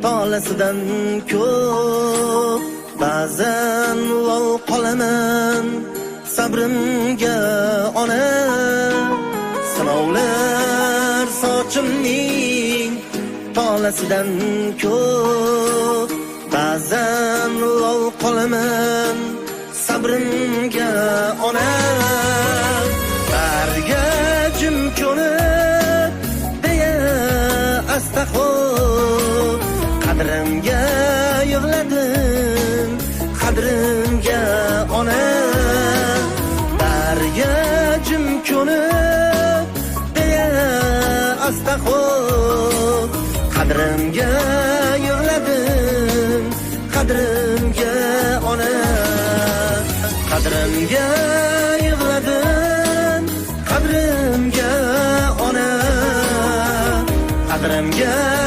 tolasidan ko'p. Ba'zan lol qolaman sabrimga ona, sinovlar sochimning tolasidan ko'p. Ba'zan lol qolaman sabrimga ona, barga jim ko'nib deya asta xo'p. Qadrimga yig'ladim, qadrimga ona, barga jim ko'nib deya asta xo'p. Qadrimga